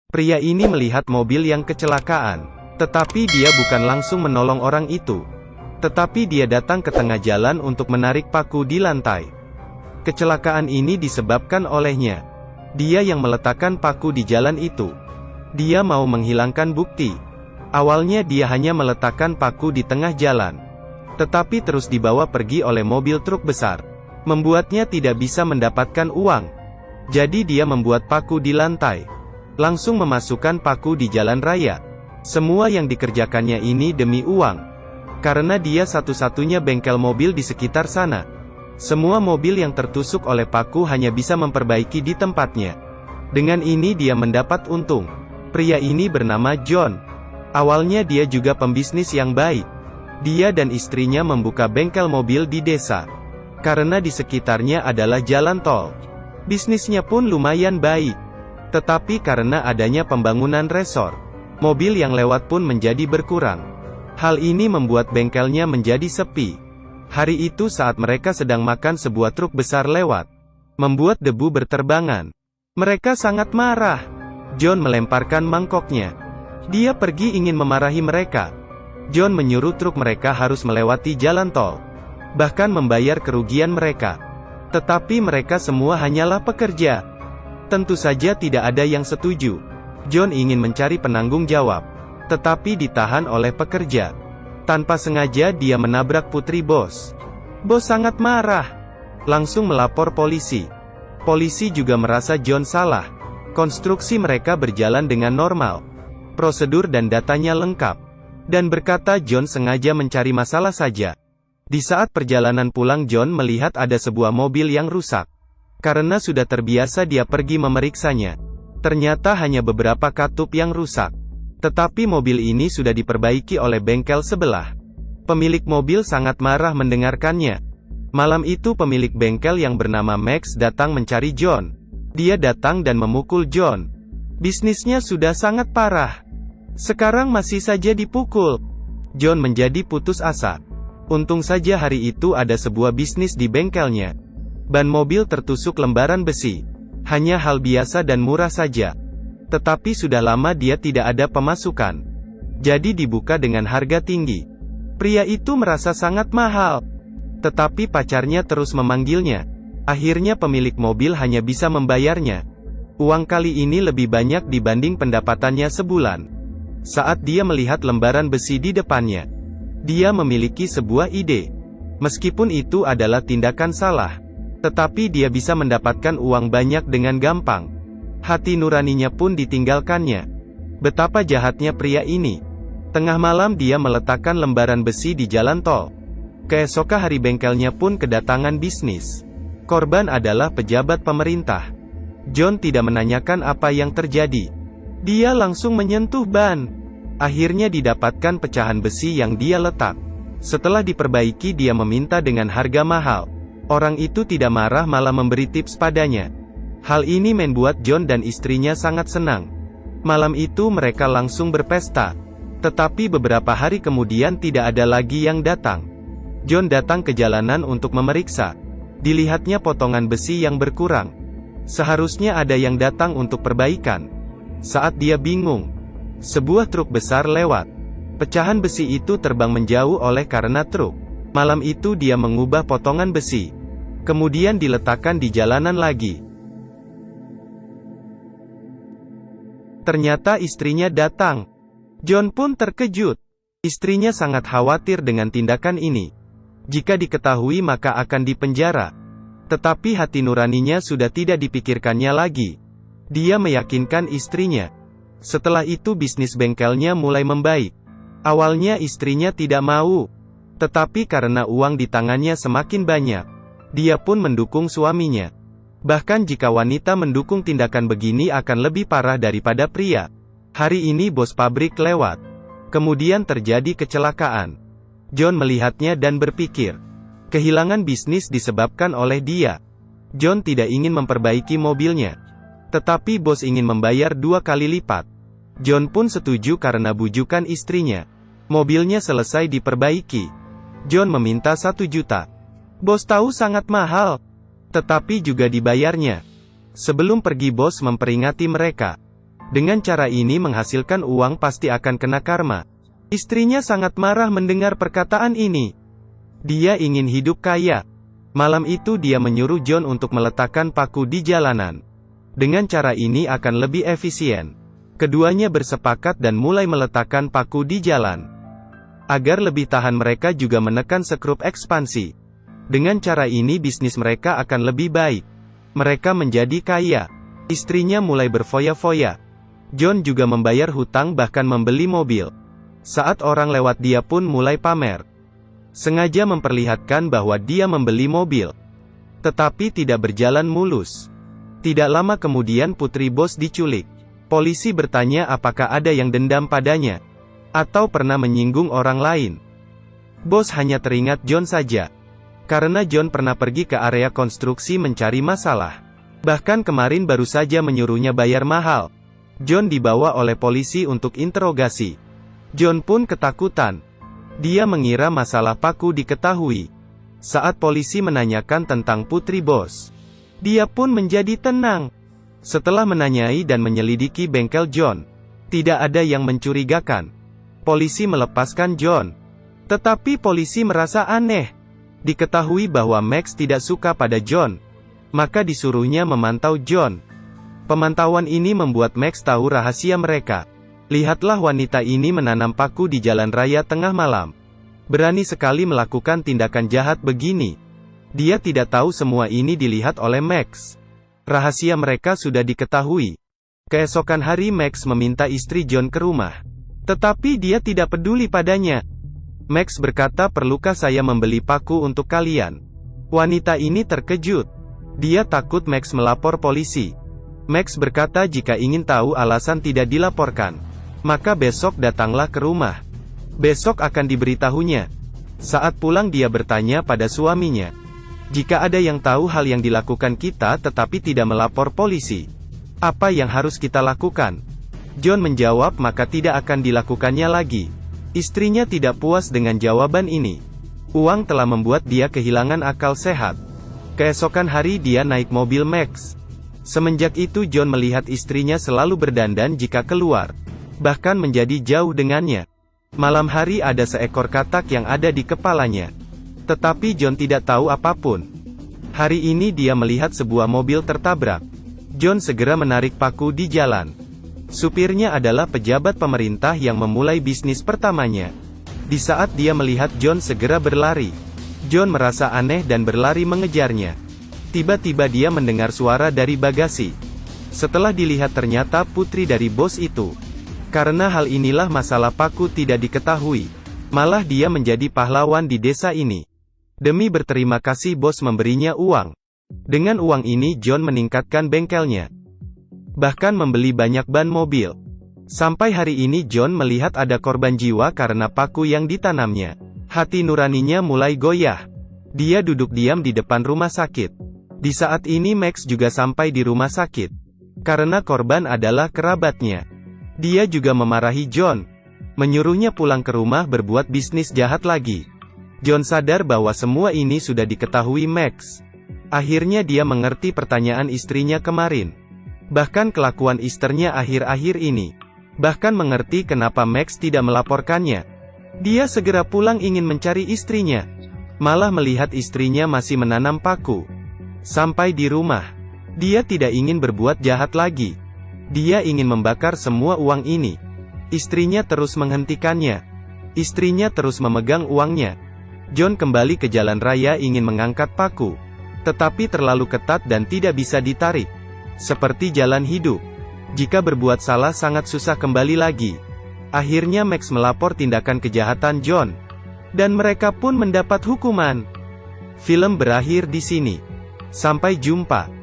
Pria ini melihat mobil yang kecelakaan. Tetapi dia bukan langsung menolong orang itu. Tetapi dia datang ke tengah jalan untuk menarik paku di lantai. Kecelakaan ini disebabkan olehnya. Dia yang meletakkan paku di jalan itu. Dia mau menghilangkan bukti. Awalnya dia hanya meletakkan paku di tengah jalan. Tetapi terus dibawa pergi oleh mobil truk besar. Membuatnya tidak bisa mendapatkan uang. Jadi dia membuat paku di lantai. Langsung memasukkan paku di jalan raya. Semua yang dikerjakannya ini demi uang. Karena dia satu-satunya bengkel mobil di sekitar sana. Semua mobil yang tertusuk oleh paku hanya bisa memperbaiki di tempatnya. Dengan ini dia mendapat untung. Pria ini bernama John. Awalnya dia juga pembisnis yang baik. Dia dan istrinya membuka bengkel mobil di desa. Karena di sekitarnya adalah jalan tol. Bisnisnya pun lumayan baik. Tetapi karena adanya pembangunan resor, mobil yang lewat pun menjadi berkurang. Hal ini membuat bengkelnya menjadi sepi. Hari itu saat mereka sedang makan, sebuah truk besar lewat, membuat debu berterbangan. Mereka sangat marah. John melemparkan mangkoknya. Dia pergi ingin memarahi mereka. John menyuruh truk mereka harus melewati jalan tol, bahkan membayar kerugian mereka. Tetapi mereka semua hanyalah pekerja. Tentu saja tidak ada yang setuju. John ingin mencari penanggung jawab, tetapi ditahan oleh pekerja. Tanpa sengaja dia menabrak putri bos. Bos sangat marah. Langsung melapor polisi. Polisi juga merasa John salah. Konstruksi mereka berjalan dengan normal. Prosedur dan datanya lengkap. Dan berkata John sengaja mencari masalah saja. Di saat perjalanan pulang John melihat ada sebuah mobil yang rusak. Karena sudah terbiasa dia pergi memeriksanya. Ternyata hanya beberapa katup yang rusak. Tetapi mobil ini sudah diperbaiki oleh bengkel sebelah. Pemilik mobil sangat marah mendengarkannya. Malam itu pemilik bengkel yang bernama Max datang mencari John. Dia datang dan memukul John. Bisnisnya sudah sangat parah. Sekarang masih saja dipukul. John menjadi putus asa. Untung saja hari itu ada sebuah bisnis di bengkelnya. Ban mobil tertusuk lembaran besi. Hanya hal biasa dan murah saja. Tetapi sudah lama dia tidak ada pemasukan. Jadi dibuka dengan harga tinggi. Pria itu merasa sangat mahal. Tetapi pacarnya terus memanggilnya. Akhirnya pemilik mobil hanya bisa membayarnya. Uang kali ini lebih banyak dibanding pendapatannya sebulan. Saat dia melihat lembaran besi di depannya, dia memiliki sebuah ide. Meskipun itu adalah tindakan salah, tetapi dia bisa mendapatkan uang banyak dengan gampang. Hati nuraninya pun ditinggalkannya. Betapa jahatnya pria ini. Tengah malam dia meletakkan lembaran besi di jalan tol. Keesokan hari bengkelnya pun kedatangan bisnis. Korban adalah pejabat pemerintah. John tidak menanyakan apa yang terjadi. Dia langsung menyentuh ban. Akhirnya didapatkan pecahan besi yang dia letak. Setelah diperbaiki dia meminta dengan harga mahal. Orang itu tidak marah, malah memberi tips padanya. Hal ini membuat John dan istrinya sangat senang. Malam itu mereka langsung berpesta. Tetapi beberapa hari kemudian tidak ada lagi yang datang. John datang ke jalanan untuk memeriksa. Dilihatnya potongan besi yang berkurang. Seharusnya ada yang datang untuk perbaikan. Saat dia bingung, sebuah truk besar lewat. Pecahan besi itu terbang menjauh oleh karena truk. Malam itu dia mengubah potongan besi. Kemudian diletakkan di jalanan lagi. Ternyata istrinya datang. John pun terkejut. Istrinya sangat khawatir dengan tindakan ini. Jika diketahui maka akan dipenjara. Tetapi hati nuraninya sudah tidak dipikirkannya lagi. Dia meyakinkan istrinya. Setelah itu bisnis bengkelnya mulai membaik. Awalnya istrinya tidak mau. Tetapi karena uang di tangannya semakin banyak, dia pun mendukung suaminya. Bahkan jika wanita mendukung tindakan begini akan lebih parah daripada pria. Hari ini bos pabrik lewat. Kemudian terjadi kecelakaan. John melihatnya dan berpikir, kehilangan bisnis disebabkan oleh dia. John tidak ingin memperbaiki mobilnya. Tetapi bos ingin membayar 2 kali lipat. John pun setuju karena bujukan istrinya. Mobilnya selesai diperbaiki. John meminta 1 juta. Bos tahu sangat mahal, tetapi juga dibayarnya. Sebelum pergi bos memperingati mereka. Dengan cara ini menghasilkan uang pasti akan kena karma. Istrinya sangat marah mendengar perkataan ini. Dia ingin hidup kaya. Malam itu dia menyuruh John untuk meletakkan paku di jalanan. Dengan cara ini akan lebih efisien. Keduanya bersepakat dan mulai meletakkan paku di jalan. Agar lebih tahan mereka juga menekan skrup ekspansi. Dengan cara ini bisnis mereka akan lebih baik. Mereka menjadi kaya. Istrinya mulai berfoya-foya. John juga membayar hutang bahkan membeli mobil. Saat orang lewat dia pun mulai pamer. Sengaja memperlihatkan bahwa dia membeli mobil. Tetapi tidak berjalan mulus. Tidak lama kemudian putri bos diculik. Polisi bertanya apakah ada yang dendam padanya. Atau pernah menyinggung orang lain. Bos hanya teringat John saja. Karena John pernah pergi ke area konstruksi mencari masalah. Bahkan kemarin baru saja menyuruhnya bayar mahal. John dibawa oleh polisi untuk interogasi. John pun ketakutan. Dia mengira masalah paku diketahui. Saat polisi menanyakan tentang putri bos, dia pun menjadi tenang. Setelah menanyai dan menyelidiki bengkel John, tidak ada yang mencurigakan. Polisi melepaskan John. Tetapi polisi merasa aneh. Diketahui bahwa Max tidak suka pada John. Maka disuruhnya memantau John. Pemantauan ini membuat Max tahu rahasia mereka. Lihatlah wanita ini menanam paku di jalan raya tengah malam. Berani sekali melakukan tindakan jahat begini. Dia tidak tahu semua ini dilihat oleh Max. Rahasia mereka sudah diketahui. Keesokan hari Max meminta istri John ke rumah. Tetapi dia tidak peduli padanya. Max berkata, perlukah saya membeli paku untuk kalian? Wanita ini terkejut. Dia takut Max melapor polisi. Max berkata jika ingin tahu alasan tidak dilaporkan, maka besok datanglah ke rumah. Besok akan diberitahunya. Saat pulang dia bertanya pada suaminya. Jika ada yang tahu hal yang dilakukan kita tetapi tidak melapor polisi, apa yang harus kita lakukan? John menjawab maka tidak akan dilakukannya lagi. Istrinya tidak puas dengan jawaban ini. Uang telah membuat dia kehilangan akal sehat. Keesokan hari dia naik mobil Max. Semenjak itu John melihat istrinya selalu berdandan jika keluar. Bahkan menjadi jauh dengannya. Malam hari ada seekor katak yang ada di kepalanya. Tetapi John tidak tahu apapun. Hari ini dia melihat sebuah mobil tertabrak. John segera menarik paku di jalan. Supirnya adalah pejabat pemerintah yang memulai bisnis pertamanya. Di saat dia melihat John segera berlari, John merasa aneh dan berlari mengejarnya. Tiba-tiba dia mendengar suara dari bagasi. Setelah dilihat ternyata putri dari bos itu. Karena hal inilah masalah paku tidak diketahui. Malah dia menjadi pahlawan di desa ini. Demi berterima kasih bos memberinya uang. Dengan uang ini John meningkatkan bengkelnya. Bahkan membeli banyak ban mobil. Sampai hari ini John melihat ada korban jiwa karena paku yang ditanamnya. Hati nuraninya mulai goyah. Dia duduk diam di depan rumah sakit. Di saat ini Max juga sampai di rumah sakit. Karena korban adalah kerabatnya. Dia juga memarahi John. Menyuruhnya pulang ke rumah berbuat bisnis jahat lagi. John sadar bahwa semua ini sudah diketahui Max. Akhirnya dia mengerti pertanyaan istrinya kemarin. Bahkan kelakuan istrinya akhir-akhir ini. Bahkan mengerti kenapa Max tidak melaporkannya. Dia segera pulang ingin mencari istrinya. Malah melihat istrinya masih menanam paku. Sampai di rumah, dia tidak ingin berbuat jahat lagi. Dia ingin membakar semua uang ini. Istrinya terus menghentikannya. Istrinya terus memegang uangnya. John kembali ke jalan raya ingin mengangkat paku. Tetapi terlalu ketat dan tidak bisa ditarik. Seperti jalan hidup. Jika berbuat salah sangat susah kembali lagi. Akhirnya Max melapor tindakan kejahatan John. Dan mereka pun mendapat hukuman. Film berakhir di sini. Sampai jumpa.